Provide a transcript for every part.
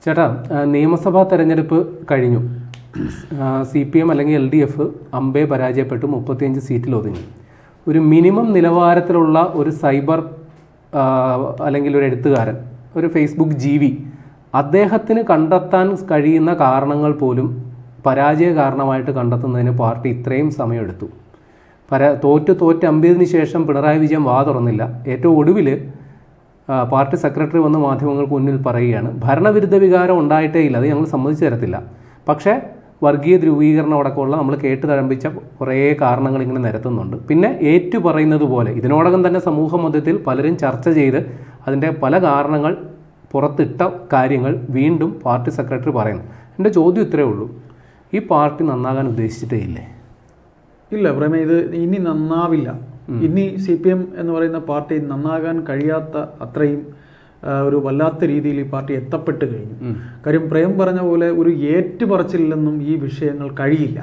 ചേട്ടാ, നിയമസഭാ തെരഞ്ഞെടുപ്പ് കഴിഞ്ഞു. CPM അല്ലെങ്കിൽ LDF അമ്പേ പരാജയപ്പെട്ടു, 35 സീറ്റിൽ ഒതുങ്ങി. ഒരു മിനിമം നിലവാരത്തിലുള്ള ഒരു സൈബർ അല്ലെങ്കിൽ ഒരു എഴുത്തുകാരൻ, ഒരു ഫേസ്ബുക്ക് ജീവി, അദ്ദേഹത്തിന് കണ്ടെത്താൻ കഴിയുന്ന കാരണങ്ങൾ പോലും പരാജയ കാരണമായിട്ട് കണ്ടെത്തുന്നതിന് പാർട്ടി ഇത്രയും സമയമെടുത്തു. തോറ്റ് അമ്പിയതിനു ശേഷം പിണറായി വിജയൻ വാ തുറന്നില്ല. ഏറ്റവും ഒടുവിൽ പാർട്ടി സെക്രട്ടറി വന്ന് മാധ്യമങ്ങൾക്ക് മുന്നിൽ പറയുകയാണ്, ഭരണവിരുദ്ധ വികാരം ഉണ്ടായിട്ടേ ഇല്ല, അത് ഞങ്ങൾ സമ്മതിച്ചു തരത്തില്ല. പക്ഷേ വർഗീയ ധ്രുവീകരണം അടക്കമുള്ള നമ്മൾ കേട്ട് തഴമ്പിച്ച കുറേ കാരണങ്ങൾ ഇങ്ങനെ നിരത്തുന്നുണ്ട്. പിന്നെ ഏറ്റു പറയുന്നത് പോലെ ഇതിനോടകം തന്നെ സമൂഹ മധ്യത്തിൽ പലരും ചർച്ച ചെയ്ത് അതിൻ്റെ പല കാരണങ്ങൾ പുറത്തിട്ട കാര്യങ്ങൾ വീണ്ടും പാർട്ടി സെക്രട്ടറി പറയുന്നു. എൻ്റെ ചോദ്യം ഇത്രയേ ഉള്ളൂ, ഈ പാർട്ടി നന്നാകാൻ ഉദ്ദേശിച്ചിട്ടേ ഇല്ലേ? ഇല്ല പ്രേമ, ഇത് ഇനി നന്നാവില്ല. ഇനി CPM എന്ന് പറയുന്ന പാർട്ടി നന്നാകാൻ കഴിയാത്ത അത്രയും ഒരു വല്ലാത്ത രീതിയിൽ ഈ പാർട്ടി എത്തപ്പെട്ട് കഴിഞ്ഞു. കാര്യം പ്രേം പറഞ്ഞ പോലെ ഒരു ഏറ്റുപറച്ചിലൊന്നും ഈ വിഷയങ്ങൾ കഴിയില്ല.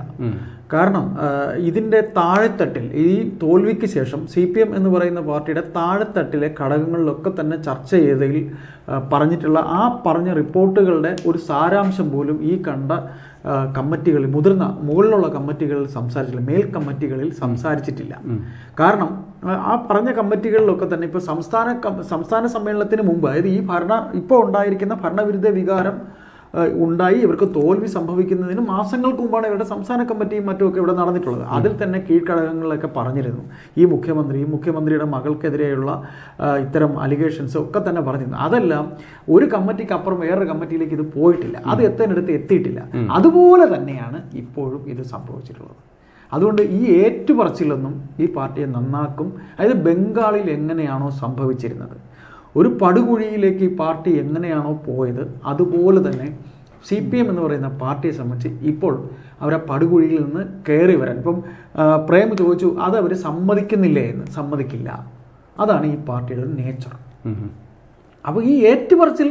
കാരണം ഇതിൻ്റെ താഴെത്തട്ടിൽ ഈ തോൽവിക്ക് ശേഷം CPM എന്ന് പറയുന്ന പാർട്ടിയുടെ താഴെത്തട്ടിലെ ഘടകങ്ങളിലൊക്കെ തന്നെ ചർച്ച ചെയ്തതിൽ പറഞ്ഞിട്ടുള്ള ആ പറഞ്ഞ റിപ്പോർട്ടുകളുടെ ഒരു സാരാംശം പോലും ഈ കണ്ട കമ്മിറ്റികളിൽ, മുകളിലുള്ള കമ്മിറ്റികളിൽ സംസാരിച്ചില്ല, മേൽ കമ്മിറ്റികളിൽ സംസാരിച്ചിട്ടില്ല. കാരണം ആ പറഞ്ഞ കമ്മിറ്റികളിലൊക്കെ തന്നെ ഇപ്പോൾ സംസ്ഥാന സമ്മേളനത്തിന് മുമ്പ്, അതായത് ഇപ്പോൾ ഉണ്ടായിരിക്കുന്ന ഭരണവിരുദ്ധ വികാരം ഉണ്ടായി ഇവർക്ക് തോൽവി സംഭവിക്കുന്നതിന് മാസങ്ങൾക്ക് മുമ്പാണ് ഇവരുടെ സംസ്ഥാന കമ്മിറ്റിയും മറ്റുമൊക്കെ ഇവിടെ നടന്നിട്ടുള്ളത്. അതിൽ തന്നെ കീഴ്ഘടകങ്ങളിലൊക്കെ പറഞ്ഞിരുന്നു ഈ മുഖ്യമന്ത്രിയുടെ മകൾക്കെതിരെയുള്ള ഇത്തരം അലിഗേഷൻസ് ഒക്കെ തന്നെ പറഞ്ഞിരുന്നു. അതെല്ലാം ഒരു കമ്മിറ്റിക്ക് അപ്പുറം വേറൊരു കമ്മിറ്റിയിലേക്ക് ഇത് പോയിട്ടില്ല, അത് എത്തിയിട്ടില്ല. അതുപോലെ തന്നെയാണ് ഇപ്പോഴും ഇത് സംഭവിച്ചിട്ടുള്ളത്. അതുകൊണ്ട് ഈ ഏറ്റുപറച്ചിലൊന്നും ഈ പാർട്ടിയെ നന്നാക്കും. അതായത് ബംഗാളിൽ എങ്ങനെയാണോ സംഭവിച്ചിരുന്നത്, ഒരു പടുകുഴിയിലേക്ക് ഈ പാർട്ടി എങ്ങനെയാണോ പോയത്, അതുപോലെ തന്നെ CPM എന്ന് പറയുന്ന പാർട്ടിയെ സംബന്ധിച്ച് ഇപ്പോൾ അവരെ പടുകുഴിയിൽ നിന്ന് കയറി വരാൻ, ഇപ്പം പ്രേം ചോദിച്ചു അത് അവർ സമ്മതിക്കുന്നില്ലേ എന്ന്, സമ്മതിക്കില്ല. അതാണ് ഈ പാർട്ടിയുടെ ഒരു നേച്ചർ. അപ്പോൾ ഈ ഏറ്റുപറച്ചിൽ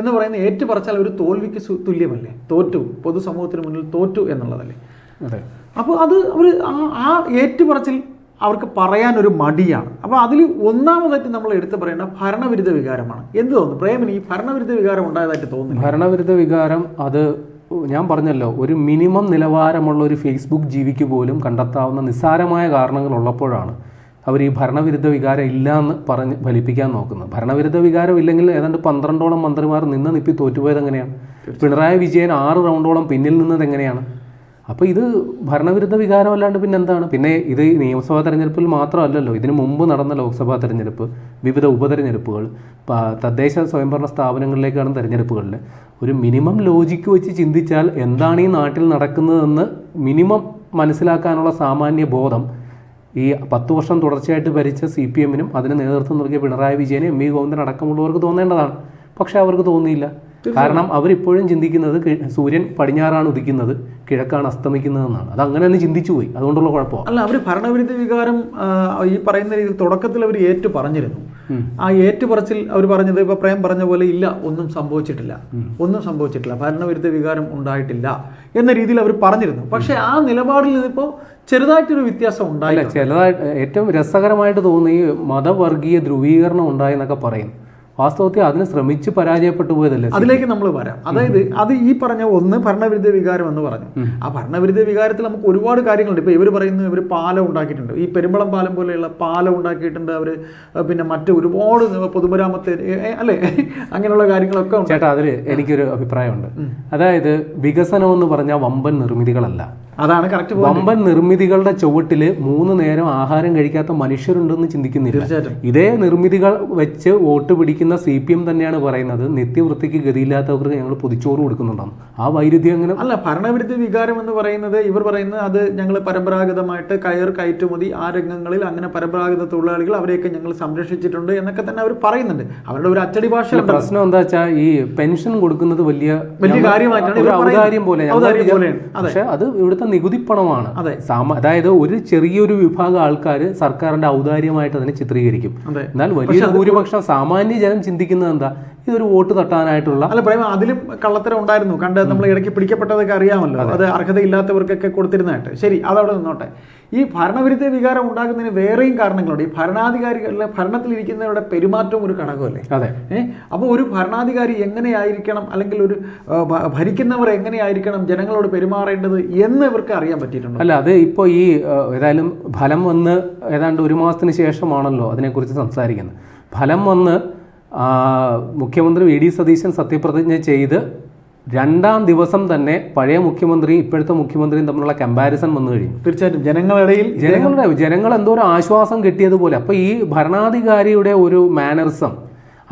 എന്ന് പറയുന്ന ഏറ്റുപറച്ചാൽ ഒരു തോൽവിക്ക് തുല്യമല്ലേ? തോറ്റു, പൊതുസമൂഹത്തിന് മുന്നിൽ തോറ്റു എന്നുള്ളതല്ലേ? അപ്പോൾ അത് അവർ ആ ഏറ്റുപറച്ചിൽ അവർക്ക് പറയാനൊരു മടിയാണ്. അപ്പോൾ അതിൽ ഒന്നാമതായിട്ട് നമ്മൾ എടുത്തു പറയേണ്ട ഭരണവിരുദ്ധ വികാരമാണ്. എന്ത് തോന്നുന്നു പ്രേമിന് ഈ ഭരണവിരുദ്ധ വികാരം ഉണ്ടായതായിട്ട് തോന്നുന്നു? ഭരണവിരുദ്ധ വികാരം, അത് ഞാൻ പറഞ്ഞല്ലോ, ഒരു മിനിമം നിലവാരമുള്ള ഒരു ഫേസ്ബുക്ക് ജീവിക്ക് പോലും കണ്ടെത്താവുന്ന നിസ്സാരമായ കാരണങ്ങൾ ഉള്ളപ്പോഴാണ് അവർ ഈ ഭരണവിരുദ്ധ വികാരം ഇല്ല എന്ന് പറഞ്ഞ് ഫലിപ്പിക്കാൻ നോക്കുന്നത്. ഭരണവിരുദ്ധ വികാരം ഇല്ലെങ്കിൽ ഏതാണ്ട് 12ഓളം മന്ത്രിമാർ നിപ്പി തോറ്റുപോയത് എങ്ങനെയാണ്? പിണറായി വിജയൻ 6 റൗണ്ടോളം പിന്നിൽ നിന്നത് എങ്ങനെയാണ്? അപ്പോൾ ഇത് ഭരണവിരുദ്ധ വികാരമല്ലാണ്ട് പിന്നെ എന്താണ്? പിന്നെ ഇത് നിയമസഭാ തെരഞ്ഞെടുപ്പിൽ മാത്രമല്ലല്ലോ, ഇതിനു മുമ്പ് നടന്ന ലോക്സഭാ തെരഞ്ഞെടുപ്പ്, വിവിധ ഉപതെരഞ്ഞെടുപ്പുകൾ, തദ്ദേശ സ്വയംഭരണ സ്ഥാപനങ്ങളിലേക്കാണ് തെരഞ്ഞെടുപ്പുകളിൽ ഒരു മിനിമം ലോജിക്ക് വെച്ച് ചിന്തിച്ചാൽ എന്താണ് ഈ നാട്ടിൽ നടക്കുന്നതെന്ന് മിനിമം മനസ്സിലാക്കാനുള്ള സാമാന്യ ബോധം ഈ 10 വർഷം തുടർച്ചയായിട്ട് ഭരിച്ച CPMനും അതിന് നേതൃത്വം നൽകിയ പിണറായി വിജയനും MV ഗോവിന്ദൻ അടക്കമുള്ളവർക്ക് തോന്നേണ്ടതാണ്. പക്ഷേ അവർക്ക് തോന്നിയില്ല. കാരണം അവരിപ്പോഴും ചിന്തിക്കുന്നത് സൂര്യൻ പടിഞ്ഞാറാണ് ഉദിക്കുന്നത്, കിഴക്കാണ് അസ്തമിക്കുന്നതെന്നാണ്. അത് അങ്ങനെ തന്നെ ചിന്തിച്ചു പോയി, അതുകൊണ്ടുള്ള കുഴപ്പമാണ്. അല്ല, അവർ ഭരണവിരുദ്ധ വികാരം ഈ പറയുന്ന രീതിയിൽ തുടക്കത്തിൽ അവർ ഏറ്റു പറഞ്ഞിരുന്നു. ആ ഏറ്റുപറച്ചിൽ അവർ പറഞ്ഞത് ഇപ്പൊ പ്രേം പറഞ്ഞ പോലെ ഇല്ല, ഒന്നും സംഭവിച്ചിട്ടില്ല, ഭരണവിരുദ്ധ വികാരം ഉണ്ടായിട്ടില്ല എന്ന രീതിയിൽ അവർ പറഞ്ഞിരുന്നു. പക്ഷെ ആ നിലപാടിൽ നിന്നിപ്പോൾ ചെറുതായിട്ടൊരു വ്യത്യാസം ഉണ്ടായില്ല. ചെറുതായിട്ട് ഏറ്റവും രസകരമായിട്ട് തോന്നുന്ന ഈ മതവർഗീയ ധ്രുവീകരണം ഉണ്ടായെന്നൊക്കെ പറയും. വാസ്തവത്തിൽ അതിന് ശ്രമിച്ച് പരാജയപ്പെട്ടു പോയതല്ലേ? അതിലേക്ക് നമ്മൾ വരാം. അതായത് അത് ഈ പറഞ്ഞ ഒന്ന് ഭരണവിരുദ്ധ വികാരം എന്ന് പറഞ്ഞു. ആ ഭരണവിരുദ്ധ വികാരത്തിൽ നമുക്ക് ഒരുപാട് കാര്യങ്ങളുണ്ട്. ഇപ്പോൾ ഇവർ പറയുന്നത് ഇവർ പാലം ഉണ്ടാക്കിയിട്ടുണ്ട്, ഈ പെരുമ്പളം പാലം പോലെയുള്ള പാലം ഉണ്ടാക്കിയിട്ടുണ്ട് അവർ, പിന്നെ മറ്റ് ഒരുപാട് പൊതുമരാമത്ത് അല്ലേ, അങ്ങനെയുള്ള കാര്യങ്ങളൊക്കെ ഉണ്ട്. ചേട്ടാ, അതിൽ എനിക്കൊരു അഭിപ്രായമുണ്ട്. അതായത് വികസനം എന്ന് പറഞ്ഞാൽ വമ്പൻ നിർമ്മിതികളല്ല, അതാണ് കറക്റ്റ്. വമ്പൻ നിർമ്മിതികളുടെ ചുവട്ടില് 3 നേരം ആഹാരം കഴിക്കാത്ത മനുഷ്യരുണ്ടെന്ന് ചിന്തിക്കുന്നില്ല. ഇതേ നിർമ്മിതികൾ വെച്ച് വോട്ട് പിടിക്കുന്ന CPM തന്നെയാണ് പറയുന്നത് നിത്യവൃത്തിക്ക് ഗതിയില്ലാത്തവർക്ക് ഞങ്ങൾ പൊതിച്ചോറ് കൊടുക്കുന്നുണ്ടെന്ന്. ആ വൈരുദ്ധ്യം അങ്ങനെ അല്ല. ഭരണവിരുദ്ധ വികാരം എന്ന് പറയുന്നത് ഇവർ പറയുന്നത് അത് ഞങ്ങൾ പരമ്പരാഗതമായിട്ട് കയറ്റുമതി ആ രംഗങ്ങളിൽ അങ്ങനെ പരമ്പരാഗത തൊഴിലാളികൾ അവരെയൊക്കെ ഞങ്ങൾ സംരക്ഷിച്ചിട്ടുണ്ട് എന്നൊക്കെ തന്നെ അവർ പറയുന്നുണ്ട്. അവരുടെ ഒരു അച്ചടി ഭാഷ. പ്രശ്നം എന്താ വെച്ചാൽ ഈ പെൻഷൻ കൊടുക്കുന്നത് വലിയ കാര്യമായിട്ടാണ്, ഒരു ഔദാര്യം പോലെ. പക്ഷെ അത് ഇവിടുത്തെ നികുതിപ്പണമാണ്. അതായത് ഒരു ചെറിയൊരു വിഭാഗം ആൾക്കാർ സർക്കാരിന്റെ ഔദാര്യമായിട്ട് അതിനെ ചിത്രീകരിക്കും. എന്നാൽ വലിയ ഭൂരിപക്ഷം സാമാന്യ ജനം ചിന്തിക്കുന്നത് എന്താ, ഇതൊരു വോട്ട് തട്ടാനായിട്ടുള്ള. അല്ല പ്രേമ, അതിലും കള്ളത്തരം ഉണ്ടായിരുന്നു. കണ്ട് നമ്മൾ ഇടയ്ക്ക് പിടിക്കപ്പെട്ടതൊക്കെ അറിയാമല്ലോ, അത് അർഹതയില്ലാത്തവർക്കൊക്കെ കൊടുത്തിരുന്നതായിട്ട്. ശരി, അതവിടെ നിന്നോട്ടെ. ഈ ഭരണവിരുദ്ധ വികാരം ഉണ്ടാകുന്നതിന് വേറെയും കാരണങ്ങളുണ്ട്. ഈ ഭരണാധികാരികളുടെ ഭരണത്തിലിരിക്കുന്നവരുടെ പെരുമാറ്റവും ഒരു ഘടകമല്ലേ? അതെ. അപ്പോൾ ഒരു ഭരണാധികാരി എങ്ങനെയായിരിക്കണം, അല്ലെങ്കിൽ ഒരു ഭരിക്കുന്നവർ എങ്ങനെയായിരിക്കണം ജനങ്ങളോട് പെരുമാറേണ്ടത് എന്ന് ഇവർക്ക് അറിയാൻ പറ്റിയിട്ടുണ്ട്. അല്ല, അത് ഇപ്പോൾ ഈ ഏതായാലും ഫലം വന്ന് ഏതാണ്ട് 1 മാസത്തിന് ശേഷമാണല്ലോ അതിനെക്കുറിച്ച് സംസാരിക്കുന്നത്. ഫലം വന്ന് മുഖ്യമന്ത്രി വി ഡി സതീശൻ സത്യപ്രതിജ്ഞ ചെയ്ത് 2-ാം ദിവസം തന്നെ പഴയ മുഖ്യമന്ത്രിയും ഇപ്പോഴത്തെ മുഖ്യമന്ത്രിയും തമ്മിലുള്ള കമ്പാരിസൺ വന്നു കഴിഞ്ഞു. തീർച്ചയായിട്ടും ജനങ്ങൾ എന്തോ ഒരു ആശ്വാസം കിട്ടിയതുപോലെ. അപ്പോൾ ഈ ഭരണാധികാരിയുടെ ഒരു മാനറിസം,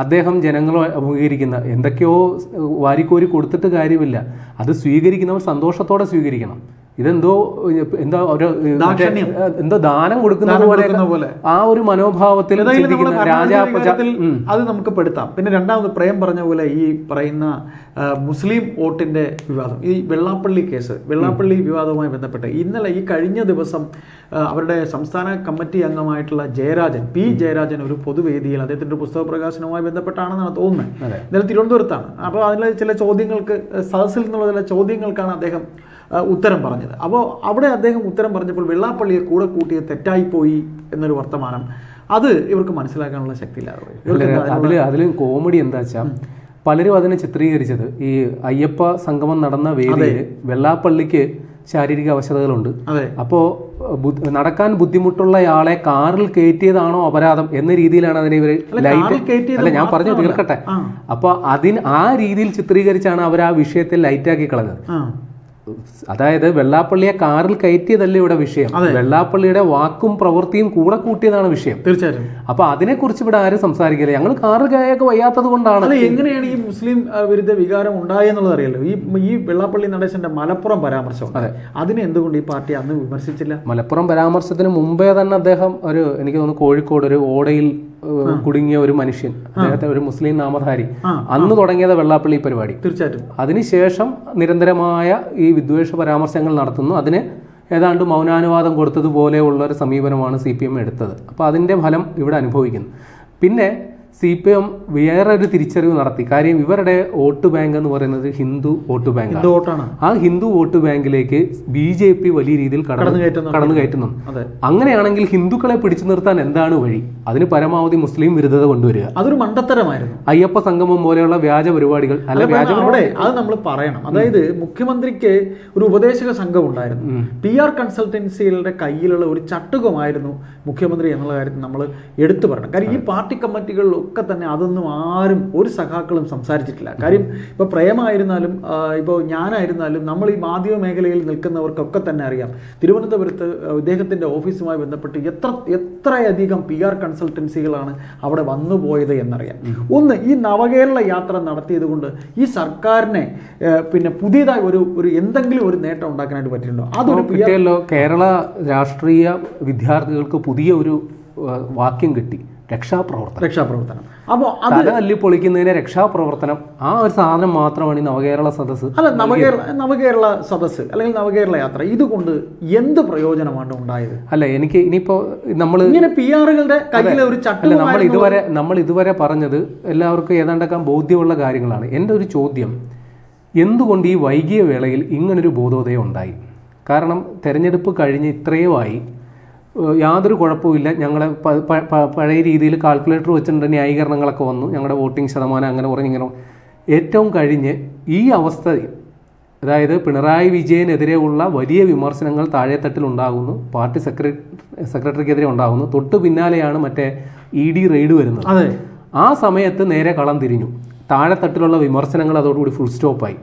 അദ്ദേഹം ജനങ്ങളെ അഭിമുഖീകരിക്കുന്ന എന്തൊക്കെയോ വാരിക്കോരി കൊടുത്തിട്ട് കാര്യമില്ല, അത് സ്വീകരിക്കുന്നവർ സന്തോഷത്തോടെ സ്വീകരിക്കണം. ഇതെന്തോ എന്തോ ദാനം കൊടുക്കുന്നത് പോലെ ആ ഒരു മനോഭാവത്തിൽ അത് നമുക്ക് പെടുത്താം. പിന്നെ രണ്ടാമത് പ്രേം പറഞ്ഞ പോലെ ഈ പറയുന്ന മുസ്ലിം വോട്ടിന്റെ വിവാദം, ഈ വെള്ളാപ്പള്ളി കേസ്, വെള്ളാപ്പള്ളി വിവാദവുമായി ബന്ധപ്പെട്ട് ഇന്നലെ ഈ കഴിഞ്ഞ ദിവസം അവരുടെ സംസ്ഥാന കമ്മിറ്റി അംഗമായിട്ടുള്ള പി ജയരാജൻ ഒരു പൊതുവേദിയിൽ അദ്ദേഹത്തിന്റെ പുസ്തക പ്രകാശനവുമായി ബന്ധപ്പെട്ടാണെന്നാണ് തോന്നുന്നത്. ഇന്നലെ തിരുവനന്തപുരത്താണ്. അപ്പോൾ അതിലെ ചില ചോദ്യങ്ങൾക്ക്, സദസ്സിൽ നിന്നുള്ള ചില ചോദ്യങ്ങൾക്കാണ് അദ്ദേഹം ഉത്തരം പറഞ്ഞത്. അപ്പോൾ അവിടെ അദ്ദേഹം ഉത്തരം പറഞ്ഞപ്പോൾ വെള്ളാപ്പള്ളിയെ കൂടെ കൂട്ടിയത് തെറ്റായിപ്പോയി എന്നൊരു വർത്തമാനം, അത് ഇവർക്ക് മനസ്സിലാക്കാനുള്ള ശക്തി ഇല്ലാതെ. അതിൽ കോമഡി എന്താ വെച്ചാൽ പലരും അതിനെ ചിത്രീകരിച്ചത് ഈ അയ്യപ്പ സംഗമം നടന്ന വേദിയിൽ വെള്ളാപ്പള്ളിക്ക് ശാരീരിക അവശതകളുണ്ട്, അപ്പോൾ നടക്കാൻ ബുദ്ധിമുട്ടുള്ളയാളെ കാറിൽ കയറ്റിയതാണോ അപരാധം എന്ന രീതിയിലാണ് അതിനെ ഇവർ അല്ല ഞാൻ പറഞ്ഞു തീർക്കട്ടെ. അപ്പൊ ആ രീതിയിൽ ചിത്രീകരിച്ചാണ് അവർ ആ വിഷയത്തെ ലൈറ്റാക്കി കളഞ്ഞത്. അതായത് വെള്ളാപ്പള്ളിയെ കാറിൽ കയറ്റിയതല്ല ഇവിടെ വിഷയം, വെള്ളാപ്പള്ളിയുടെ വാക്കും പ്രവൃത്തിയും കൂടെ കൂട്ടിയതാണ് വിഷയം. തീർച്ചയായിട്ടും. അപ്പൊ അതിനെക്കുറിച്ച് ഇവിടെ ആരും സംസാരിക്കില്ല. ഞങ്ങൾ കാറിൽ കയറൊക്കെ വയ്യാത്തത് കൊണ്ടാണ്. എങ്ങനെയാണ് ഈ മുസ്ലിം വിരുദ്ധ വികാരം ഉണ്ടായെന്നുള്ളത് അറിയാലോ. ഈ വെള്ളാപ്പള്ളി നടേശന്റെ മലപ്പുറം പരാമർശം, അതിനെ എന്തുകൊണ്ട് ഈ പാർട്ടി അന്ന് വിമർശിച്ചില്ല? മലപ്പുറം പരാമർശത്തിന് മുമ്പേ തന്നെ അദ്ദേഹം എനിക്ക് തോന്നുന്നു കോഴിക്കോട് ഒരു ഓടയിൽ കുടുങ്ങിയ ഒരു മനുഷ്യൻ, അദ്ദേഹത്തെ ഒരു മുസ്ലിം നാമധാരി, അന്ന് തുടങ്ങിയത് വെള്ളാപ്പള്ളി പരിപാടി. തീർച്ചയായിട്ടും. അതിനുശേഷം നിരന്തരമായ ഈ വിദ്വേഷ പരാമർശങ്ങൾ നടത്തുന്നു. അതിന് ഏതാണ്ട് മൗനാനുവാദം കൊടുത്തതുപോലെയുള്ള ഒരു സമീപനമാണ് CPM എടുത്തത്. അപ്പോൾ അതിൻ്റെ ഫലം ഇവിടെ അനുഭവിക്കുന്നു. പിന്നെ CPM വേറൊരു തിരിച്ചറിവ് നടത്തി. കാര്യം ഇവരുടെ വോട്ട് ബാങ്ക് എന്ന് പറയുന്നത് ഹിന്ദു വോട്ട് ബാങ്കാണ്. ആ ഹിന്ദു വോട്ട് ബാങ്കിലേക്ക് BJP വലിയ രീതിയിൽ കടന്നു കയറ്റുന്നു. അങ്ങനെയാണെങ്കിൽ ഹിന്ദുക്കളെ പിടിച്ചു നിർത്താൻ എന്താണ് വഴി? അതിന് പരമാവധി മുസ്ലിം വിരുദ്ധത കൊണ്ടുവരിക. അതൊരു മണ്ടത്തരമായിരുന്നു. അയ്യപ്പ സംഗമം പോലെയുള്ള വ്യാജ പരിപാടികൾ അത് നമ്മൾ പറയണം. അതായത് മുഖ്യമന്ത്രിക്ക് ഒരു ഉപദേശക സംഘം ഉണ്ടായിരുന്നു. PR കൺസൾട്ടൻസികളുടെ കയ്യിലുള്ള ഒരു ചട്ടുകമായിരുന്നു മുഖ്യമന്ത്രി എന്നുള്ള കാര്യത്തിൽ നമ്മൾ എടുത്തു പറയണം. കാര്യം ഈ പാർട്ടി കമ്മിറ്റികളിൽ ഒക്കെ തന്നെ അതൊന്നും ആരും ഒരു സഖാക്കളും സംസാരിച്ചിട്ടില്ല. കാര്യം ഇപ്പോൾ പ്രേമായിരുന്നാലും ഇപ്പോൾ ഞാനായിരുന്നാലും നമ്മൾ ഈ മാധ്യമ മേഖലയിൽ നിൽക്കുന്നവർക്കൊക്കെ തന്നെ അറിയാം, തിരുവനന്തപുരത്ത് ഇദ്ദേഹത്തിൻ്റെ ഓഫീസുമായി ബന്ധപ്പെട്ട് എത്രയധികം PR കൺസൾട്ടൻസികളാണ് അവിടെ വന്നുപോയത് എന്നറിയാം. ഒന്ന്, ഈ നവകേരള യാത്ര നടത്തിയത് കൊണ്ട് ഈ സർക്കാരിനെ പിന്നെ പുതിയതായി ഒരു എന്തെങ്കിലും ഒരു നേട്ടം ഉണ്ടാക്കാനായിട്ട് പറ്റിയിട്ടുണ്ടോ? അതൊരു കേരള രാഷ്ട്രീയ വിദ്യാർത്ഥികൾക്ക് പുതിയ ഒരു വാക്യം കിട്ടി, രക്ഷാപ്രവർത്തനം. അപ്പോൾ അത് തല്ലി പൊളിക്കുന്നതിന് രക്ഷാപ്രവർത്തനം, ആ ഒരു സാധനം മാത്രമാണ് ഈ നവകേരള സദസ്സ്. അല്ല, നവകേരള സദസ്സ് അല്ലെങ്കിൽ നവകേരള യാത്ര ഇതുകൊണ്ട് എന്ത് പ്രയോജനമാണ് ഉണ്ടായത്? അല്ല, എനിക്ക് ഇനിയിപ്പോ നമ്മൾ ഇങ്ങനെ PR-കളുടെ കയ്യിലെ ഒരു ചട്ടം നമ്മൾ ഇതുവരെ പറഞ്ഞത് എല്ലാവർക്കും ഏതാണ്ടൊക്കെ ബോധ്യമുള്ള കാര്യങ്ങളാണ്. എൻ്റെ ഒരു ചോദ്യം, എന്തുകൊണ്ട് ഈ വൈകിയ വേളയിൽ ഇങ്ങനൊരു ബോധോദയം ഉണ്ടായി? കാരണം തെരഞ്ഞെടുപ്പ് കഴിഞ്ഞ് ഇത്രയുമായി യാതൊരു കുഴപ്പമില്ല, ഞങ്ങളെ പഴയ രീതിയിൽ കാൽക്കുലേറ്റർ വെച്ചിട്ടുണ്ട്, ന്യായീകരണങ്ങളൊക്കെ വന്നു, ഞങ്ങളുടെ വോട്ടിംഗ് ശതമാനം അങ്ങനെ കുറഞ്ഞിങ്ങനെ. ഏറ്റവും കഴിഞ്ഞ് ഈ അവസ്ഥ, അതായത് പിണറായി വിജയനെതിരെയുള്ള വലിയ വിമർശനങ്ങൾ താഴെത്തട്ടിൽ ഉണ്ടാകുന്നു, പാർട്ടി സെക്രട്ടറിക്കെതിരെ ഉണ്ടാകുന്നു, തൊട്ടു പിന്നാലെയാണ് മറ്റേ ED റെയ്ഡ് വരുന്നത്. ആ സമയത്ത് നേരെ കളം തിരിഞ്ഞു. താഴെത്തട്ടിലുള്ള വിമർശനങ്ങൾ അതോടുകൂടി ഫുൾ സ്റ്റോപ്പായി.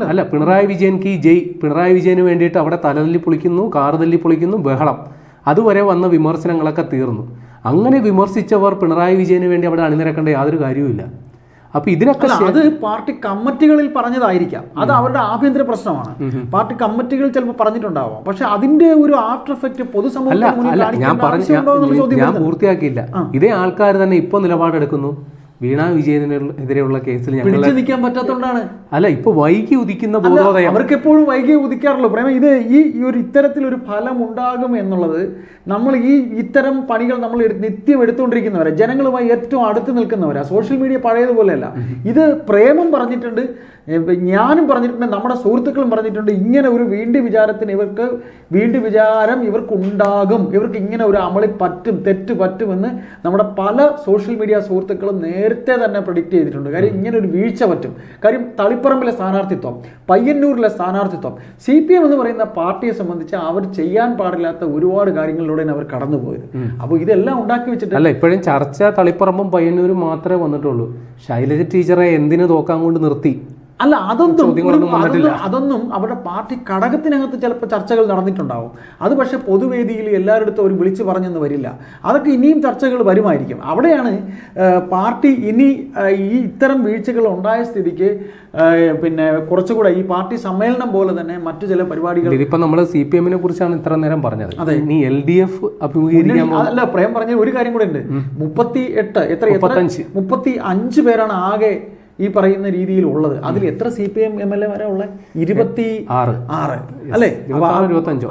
അല്ല, പിണറായി വിജയൻക്ക് ജയ്, പിണറായി വിജയന് വേണ്ടിയിട്ട് അവിടെ തലതല്ലി പൊളിക്കുന്നു, കാറ് തല്ലി പൊളിക്കുന്നു, ബഹളം. അതുവരെ വന്ന വിമർശനങ്ങളൊക്കെ തീർന്നു. അങ്ങനെ വിമർശിച്ചവർ പിണറായി വിജയന് വേണ്ടി അവിടെ അണിനിരക്കേണ്ട യാതൊരു കാര്യവുമില്ല. അപ്പൊ ഇതിനൊക്കെ അത് പാർട്ടി കമ്മിറ്റികളിൽ പറഞ്ഞതായിരിക്കാം, അത് അവരുടെ ആഭ്യന്തര പ്രശ്നമാണ്. പാർട്ടി കമ്മിറ്റികൾ ചിലപ്പോൾ പറഞ്ഞിട്ടുണ്ടാവാം, പക്ഷെ അതിന്റെ ഒരു ആഫ്റ്റർ എഫക്ട് പൊതുസമൂഹത്തിൽ ഞാൻ പൂർത്തിയാക്കിയില്ല. ഇതേ ആൾക്കാർ തന്നെ ഇപ്പൊ നിലപാടെടുക്കുന്നു. വീണ വിജയനെതിരെയുള്ള കേസിൽ ഞങ്ങൾ പിടിച്ചു നിൽക്കാൻ പറ്റാത്തതുകൊണ്ടാണ്. അല്ല, ഇപ്പൊ വൈകി ഉദിക്കുന്ന ബോധോദയം. അവർക്ക് എപ്പോഴും വൈകി ഉദിക്കാറുള്ളൂ പ്രേമ. ഇത് ഈ ഒരു ഇത്തരത്തിലൊരു ഫലം ഉണ്ടാകും എന്നുള്ളത് നമ്മൾ ഇത്തരം പണികൾ നമ്മൾ നിത്യം എടുത്തുകൊണ്ടിരിക്കുന്നവരാ, ജനങ്ങളുമായി ഏറ്റവും അടുത്ത് നിൽക്കുന്നവരാ. Social media പഴയതുപോലെയല്ല. ഇത് പ്രേമം പറഞ്ഞിട്ടുണ്ട്, ഞാനും പറഞ്ഞിട്ടുണ്ട്, നമ്മുടെ സുഹൃത്തുക്കളും പറഞ്ഞിട്ടുണ്ട്. ഇങ്ങനെ ഒരു വീണ്ടും വിചാരത്തിന് വീണ്ടും വിചാരം ഇവർക്കുണ്ടാകും, ഇവർക്ക് ഇങ്ങനെ ഒരു അമളി പറ്റും, തെറ്റ് പറ്റുമെന്ന് നമ്മുടെ പല സോഷ്യൽ മീഡിയ സുഹൃത്തുക്കളും നേരത്തെ തന്നെ പ്രഡിക്റ്റ് ചെയ്തിട്ടുണ്ട്. കാര്യം ഇങ്ങനെ ഒരു വീഴ്ച പറ്റും. കാര്യം തളിപ്പറമ്പിലെ സ്ഥാനാർത്ഥിത്വം, പയ്യന്നൂരിലെ സ്ഥാനാർത്ഥിത്വം, CPM എന്ന് പറയുന്ന പാർട്ടിയെ സംബന്ധിച്ച് അവർ ചെയ്യാൻ പാടില്ലാത്ത ഒരുപാട് കാര്യങ്ങളിലൂടെയാണ് അവർ കടന്നുപോയത്. അപ്പോൾ ഇതെല്ലാം ഉണ്ടാക്കി വെച്ചിട്ട് അല്ല, ഇപ്പോഴും ചർച്ച തളിപ്പറമ്പും പയ്യന്നൂരും മാത്രമേ വന്നിട്ടുള്ളൂ. ശൈലജ ടീച്ചറെ എന്തിനു തോക്കാൻ കൊണ്ട് നിർത്തി? അല്ല, അതൊന്നും അവരുടെ പാർട്ടി ഘടകത്തിനകത്ത് ചിലപ്പോൾ ചർച്ചകൾ നടന്നിട്ടുണ്ടാവും. അത് പക്ഷേ പൊതുവേദിയിൽ എല്ലാവരുടെ ഒരു വിളിച്ചു പറഞ്ഞെന്ന് വരില്ല. അതൊക്കെ ഇനിയും ചർച്ചകൾ വരുമായിരിക്കും. അവിടെയാണ് പാർട്ടി ഇനി ഈ ഇത്തരം വീഴ്ചകൾ ഉണ്ടായ സ്ഥിതിക്ക് പിന്നെ കുറച്ചുകൂടെ ഈ പാർട്ടി സമ്മേളനം പോലെ തന്നെ മറ്റു ചില പരിപാടികൾ. ഇതിപ്പോ നമ്മൾ CPM കുറിച്ചാണ് ഇത്ര നേരം പറഞ്ഞത്. അതെ, നീ LDF അഭിമുഖീകരിക്കാൻ അല്ല പ്രേം പറഞ്ഞ ഒരു കാര്യം കൂടെ ഉണ്ട്. 35 പേരാണ് ആകെ ഈ പറയുന്ന രീതിയിൽ ഉള്ളത്. അതിൽ എത്ര CPM MLA വരെ ഉള്ളത്? 26 അല്ലേ? 25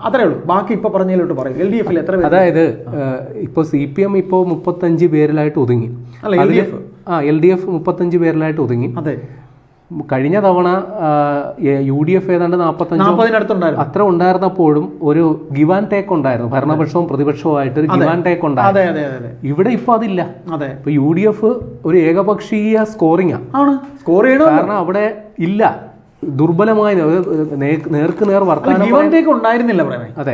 അത്രേ ഉള്ളൂ. ബാക്കി ഇപ്പൊ പറഞ്ഞതിലോട്ട് പറയും. LDF എത്ര പേര്? അതായത് ഇപ്പൊ CPM ഇപ്പോ 35 പേരിലായിട്ട് ഒതുങ്ങി. LDF 35 പേരിലായിട്ട് ഒതുങ്ങി. അതെ, കഴിഞ്ഞ തവണ UDF ഏതാണ്ട് 45 അത്ര ഉണ്ടായിരുന്നപ്പോഴും ഒരു ഗിവ് ആൻഡ് ടേക്ക് ഉണ്ടായിരുന്നു. ഭരണപക്ഷവും പ്രതിപക്ഷവുമായിട്ട് ഒരു ഗിവ് ആൻഡ് ടേക്ക് ഉണ്ടായിരുന്നു. ഇവിടെ ഇപ്പൊ അതില്ല. ഇപ്പൊ UDF ഒരു ഏകപക്ഷീയ സ്കോറിംഗ് ആണ്. കാരണം അവിടെ ഇല്ല, ദുർബലമായ നേർക്ക് നേർ വർത്തമാനം ഉണ്ടായിരുന്നില്ല.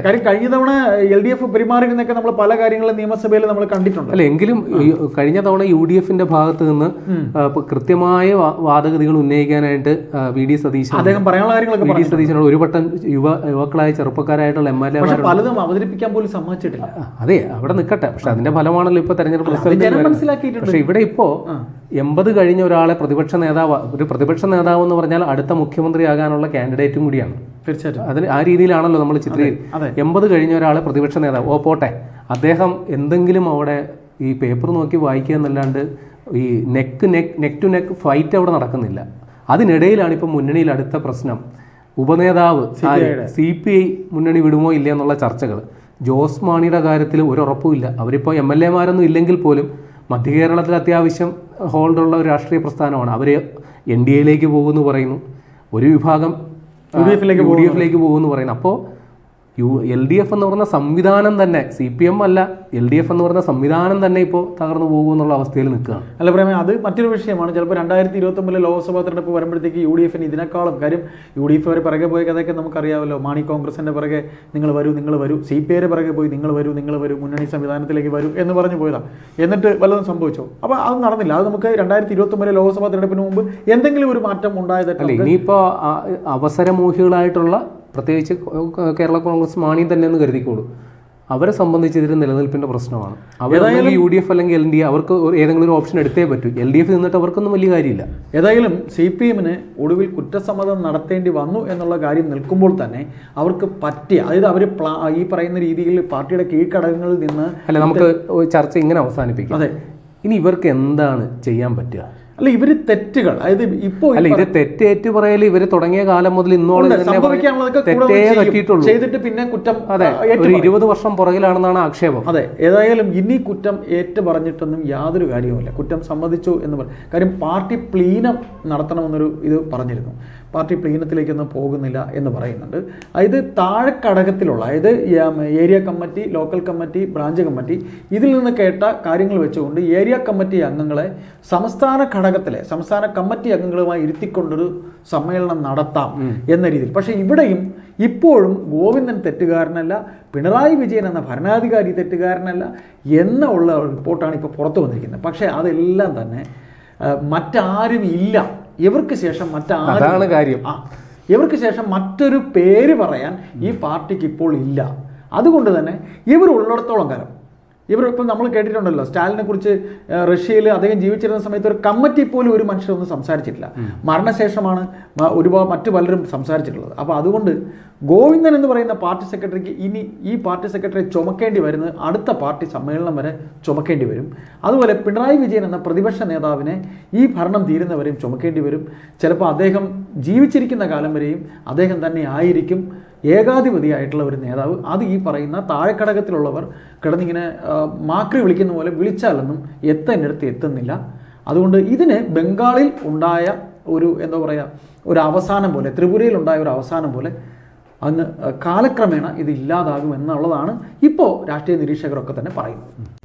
കാര്യം കഴിഞ്ഞ തവണ LDF പെരുമാറിയിരുന്നൊക്കെ നമ്മൾ പല കാര്യങ്ങളും നിയമസഭയിൽ നമ്മൾ കണ്ടിട്ടുണ്ട്. അല്ല, എങ്കിലും കഴിഞ്ഞ തവണ UDFന്റെ ഭാഗത്ത് നിന്ന് കൃത്യമായ വാദഗതികൾ ഉന്നയിക്കാനായിട്ട് VD സതീശൻ, അദ്ദേഹം പറയാനുള്ള കാര്യങ്ങളൊക്കെ VD സതീശനോട് ഒരു വട്ടം യുവാക്കളായ ചെറുപ്പക്കാരായിട്ടുള്ള MLA പലതും അവതരിപ്പിക്കാൻ പോലും സമ്മതിച്ചിട്ടില്ല. അതെ, അവിടെ നിൽക്കട്ടെ. പക്ഷെ അതിന്റെ ഫലമാണല്ലോ ഇപ്പൊ തെരഞ്ഞെടുപ്പ് റിസൾട്ട്. പക്ഷെ ഇവിടെ ഇപ്പോ 80 കഴിഞ്ഞ ഒരാളെ പ്രതിപക്ഷ നേതാവ് എന്ന് പറഞ്ഞാൽ അടുത്ത മുഖ്യമന്ത്രിയാകാനുള്ള കാൻഡിഡേറ്റും കൂടിയാണ്. തീർച്ചയായിട്ടും അതിന് ആ രീതിയിലാണല്ലോ നമ്മൾ ചിത്രീകരിക്കുന്നത്. 80 കഴിഞ്ഞ ഒരാളെ പ്രതിപക്ഷ നേതാവ്, പോട്ടെ, അദ്ദേഹം എന്തെങ്കിലും അവിടെ ഈ പേപ്പർ നോക്കി വായിക്കുക എന്നല്ലാണ്ട് ഈ നെക്ക് ടു നെക്ക് ഫൈറ്റ് അവിടെ നടക്കുന്നില്ല. അതിനിടയിലാണ് ഇപ്പം മുന്നണിയിൽ അടുത്ത പ്രശ്നം. ഉപനേതാവ് CPI മുന്നണി വിടുമോ ഇല്ല എന്നുള്ള ചർച്ചകൾ. ജോസ് മാണിയുടെ കാര്യത്തിൽ ഒരു ഉറപ്പുമില്ല. അവരിപ്പോൾ MLA മാരൊന്നും ഇല്ലെങ്കിൽ പോലും മധ്യ കേരളത്തിൽ അത്യാവശ്യം ഹോൾഡുള്ള ഒരു രാഷ്ട്രീയ പ്രസ്ഥാനമാണ്. അവർ NDAയിലേക്ക് പോകുമെന്ന് പറയുന്നു, ഒരു വിഭാഗം UDFിലേക്ക് പോകുമെന്ന് പറയുന്നു. അപ്പോൾ LDF എന്ന് പറയുന്ന സംവിധാനം തന്നെ, CPM അല്ല, LDF എന്ന് പറയുന്ന സംവിധാനം തന്നെ ഇപ്പോൾ തകർന്നു പോകുമെന്നുള്ള അവസ്ഥയിൽ നിൽക്കുകയാണ്. അല്ല പ്രേമ, അത് മറ്റൊരു വിഷയമാണ്. ചിലപ്പോൾ 2029 ലോക്സഭാ തെരഞ്ഞെടുപ്പ് വരുമ്പോഴത്തേക്ക് UDFന് ഇതിനേക്കാളും കാര്യം, UDF വരെ പിറകെ പോയ കഥയൊക്കെ നമുക്കറിയാമല്ലോ. മാണി കോൺഗ്രസിന്റെ പിറകെ നിങ്ങൾ വരൂ, CPI പിറകെ പോയി നിങ്ങൾ വരൂ, മുന്നണി സംവിധാനത്തിലേക്ക് വരൂ എന്ന് പറഞ്ഞു പോയതാണ്. എന്നിട്ട് വല്ലതും സംഭവിച്ചോ? അപ്പോൾ അത് നടന്നില്ല. അത് നമുക്ക് 2029 ലോക്സഭാ തെരഞ്ഞെടുപ്പിന് മുമ്പ് എന്തെങ്കിലും ഒരു മാറ്റം ഉണ്ടായതല്ല. ഇനിയിപ്പോൾ അവസരമോഹികളായിട്ടുള്ള പ്രത്യേകിച്ച് കേരള കോൺഗ്രസ് മാണി തന്നെ എന്ന് കരുതിക്കോളൂ, അവരെ സംബന്ധിച്ച് ഇതിൽ നിലനിൽപ്പിന്റെ പ്രശ്നമാണ്. അവരല്ലെങ്കിൽ UDF അല്ലെങ്കിൽ LDF, അവർക്ക് ഏതെങ്കിലും ഒരു ഓപ്ഷൻ എടുത്തേ പറ്റൂ. LDF നിന്നിട്ട് അവർക്കൊന്നും വലിയ കാര്യമില്ല. ഏതായാലും CPMന് ഒടുവിൽ കുറ്റസമ്മതം നടത്തേണ്ടി വന്നു എന്നുള്ള കാര്യം നിൽക്കുമ്പോൾ തന്നെ അവർക്ക് പറ്റിയ, അതായത് അവർ ഈ പറയുന്ന രീതിയിൽ പാർട്ടിയുടെ കീഴ്ഘടകങ്ങളിൽ നിന്ന് അല്ല, നമുക്ക് ചർച്ച ഇങ്ങനെ അവസാനിപ്പിക്കാം. അതെ, ഇനി ഇവർക്ക് എന്താണ് ചെയ്യാൻ പറ്റുക? അല്ല, ഇവര് തെറ്റുകൾ, അതായത് ഇപ്പോൾ ഇത് തെറ്റേറ്റ് പറയല് ഇവര് തുടങ്ങിയ കാലം മുതൽ ഇന്നോളം ചെയ്തിട്ട് പിന്നെ കുറ്റം. അതെ, ഒരു 20 വർഷം പുറകിലാണെന്നാണ് ആക്ഷേപം. അതെ, ഏതായാലും ഇനി കുറ്റം ഏറ്റു പറഞ്ഞിട്ടൊന്നും യാതൊരു കാര്യവുമില്ല. കുറ്റം സമ്മതിച്ചു എന്ന് പറയും. കാര്യം പാർട്ടി പ്ലീനം നടത്തണമെന്നൊരു ഇത് പറഞ്ഞിരുന്നു. പാർട്ടി പ്ലീനത്തിലേക്കൊന്നും പോകുന്നില്ല എന്ന് പറയുന്നുണ്ട്. അതായത് താഴെക്കടകത്തിലുള്ള, അതായത് area committee, local committee, branch committee, ഇതിൽ നിന്ന് കേട്ട കാര്യങ്ങൾ വെച്ചുകൊണ്ട് ഏരിയ കമ്മിറ്റി അംഗങ്ങളെ സംസ്ഥാന കമ്മിറ്റി അംഗങ്ങളുമായി ഇരുത്തിക്കൊണ്ടൊരു സമ്മേളനം നടത്താം എന്ന രീതിയിൽ. പക്ഷേ ഇവിടെയും ഇപ്പോഴും ഗോവിന്ദൻ തെറ്റുകാരനല്ല, പിണറായി വിജയൻ എന്ന ഭരണാധികാരി തെറ്റുകാരനല്ല എന്ന ഉള്ള റിപ്പോർട്ടാണ് ഇപ്പോൾ പുറത്തു വന്നിരിക്കുന്നത്. പക്ഷേ അതെല്ലാം തന്നെ മറ്റാരും ഇല്ല, ഇവർക്ക് ശേഷം അതാണ് കാര്യം. ഇവർക്ക് ശേഷം മറ്റൊരു പേര് പറയാൻ ഈ പാർട്ടിക്ക് ഇപ്പോൾ ഇല്ല. അതുകൊണ്ട് തന്നെ ഇവർ ഉള്ളിടത്തോളം കാലം ഇപ്പം നമ്മൾ കേട്ടിട്ടുണ്ടല്ലോ സ്റ്റാലിനെ കുറിച്ച് റഷ്യയിൽ അദ്ദേഹം ജീവിച്ചിരുന്ന സമയത്ത് ഒരു കമ്മിറ്റി പോലും ഒരു മനുഷ്യരൊന്നും സംസാരിച്ചിട്ടില്ല. മരണശേഷമാണ് ഒരുപാട് മറ്റു പലരും സംസാരിച്ചിട്ടുള്ളത്. അപ്പോൾ അതുകൊണ്ട് ഗോവിന്ദൻ എന്ന് പറയുന്ന പാർട്ടി സെക്രട്ടറിക്ക് ഇനി ഈ പാർട്ടി സെക്രട്ടറി ചുമക്കേണ്ടി വരുന്നത് അടുത്ത പാർട്ടി സമ്മേളനം വരെ ചുമക്കേണ്ടി വരും. അതുപോലെ പിണറായി വിജയൻ എന്ന പ്രതിപക്ഷ നേതാവിനെ ഈ ഭരണം തീരുന്നവരെയും ചുമക്കേണ്ടി വരും. ചിലപ്പോൾ അദ്ദേഹം ജീവിച്ചിരിക്കുന്ന കാലം വരെയും അദ്ദേഹം തന്നെ ആയിരിക്കും ഏകാധിപതിയായിട്ടുള്ള ഒരു നേതാവ്. അത് ഈ പറയുന്ന താഴെക്കടകത്തിലുള്ളവർ കിടന്നിങ്ങനെ മാക്രി വിളിക്കുന്ന പോലെ വിളിച്ചാലൊന്നും എത്തേണ്ടടുത്ത് എത്തുന്നില്ല. അതുകൊണ്ട് ഇതിന് ബംഗാളിൽ ഉണ്ടായ ഒരു എന്താ പറയുക ഒരു അവസാനം പോലെ, ത്രിപുരയിൽ ഉണ്ടായ ഒരു അവസാനം പോലെ അന്ന് കാലക്രമേണ ഇത് ഇല്ലാതാകും എന്നുള്ളതാണ് ഇപ്പോൾ രാഷ്ട്രീയ നിരീക്ഷകരൊക്കെ തന്നെ പറയുന്നത്.